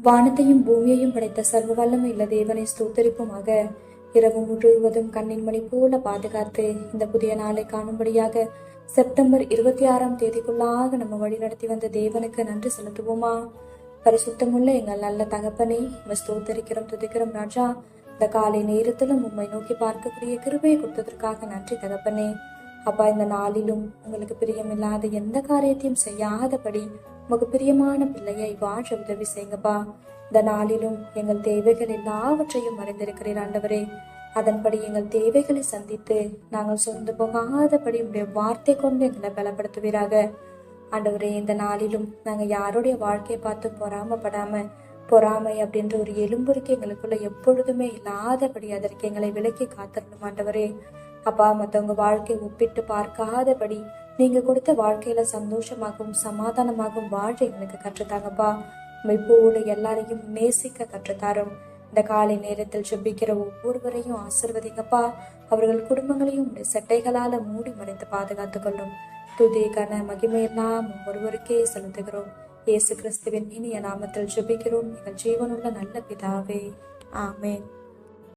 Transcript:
வானத்தையும் பூமியையும் படைத்த சர்வ வல்லமை உள்ள தேவனை ஸ்தோத்தரிப்புமாக. இரவு முழுவதும் கண்ணின் மணி போல பாதுகாத்து இந்த புதிய நாளை காணும்படியாக செப்டம்பர் 26ஆம் தேதிக்குள்ளாக நம்ம வழி நடத்தி வந்த தேவனுக்கு நன்றி செலுத்துவோமா? பரிசுத்தமுள்ள எங்கள் நல்ல தகப்பனே, ஸ்தோத்தரிக்கிறோம், துதிக்கிறோம் ராஜா. இந்த காலை நேரத்திலும் உம்மை நோக்கி பார்க்கக்கூடிய கிருபையை கொடுத்ததற்காக நன்றி தகப்பனே. அப்பா, இந்த நாளிலும் உங்களுக்கு பிரியமில்லாத எந்த காரியத்தையும் செய்யாதபடி உமக்கு பிரியமான பிள்ளையை வாழ உதவி செய்யுங்கப்பா. இந்த நாளிலும் எங்கள் தேவைகள் எல்லாவற்றையும் அறிந்திருக்கிறீர் ஆண்டவரே. அதன்படி எங்கள் தேவைகளை சந்தித்து நாங்கள் சொந்து போகாதபடி உடைய வார்த்தை கொண்டு எங்களை பலப்படுத்துவீராக ஆண்டவரே. இந்த நாளிலும் நாங்கள் யாருடைய வாழ்க்கையை பார்த்து பொறாமை அப்படின்ற ஒரு எலும்புருக்கு எங்களுக்குள்ள எப்பொழுதுமே இல்லாதபடி அதற்கு எங்களை விலக்கி காத்திரணும் ஆண்டவரே. அப்பா, மற்றவங்க வாழ்க்கையை ஒப்பிட்டு பார்க்காதபடி நீங்க கொடுத்த வாழ்க்கையில சந்தோஷமாகவும் சமாதானமாகவும் வாழ எங்களுக்கு கற்றுத்தாங்கப்பா. உண்மை போல எல்லாரையும் நேசிக்க கற்றுத்தாரும். இந்த காலை நேரத்தில் ஜெபிக்கிற ஒவ்வொருவரையும் ஆசிர்வதிங்கப்பா. அவர்கள் குடும்பங்களையும் உடைய சட்டைகளால மூடி மறைத்து பாதுகாத்துக் கொள்ளும். துதி கன மகிமையெல்லாம் ஒருவருக்கே செலுத்துகிறோம். இயேசு கிறிஸ்துவின் இனிய நாமத்தில் ஜெபிக்கிறோம் எங்கள் ஜீவனுள்ள நல்ல பிதாவே, ஆமென்.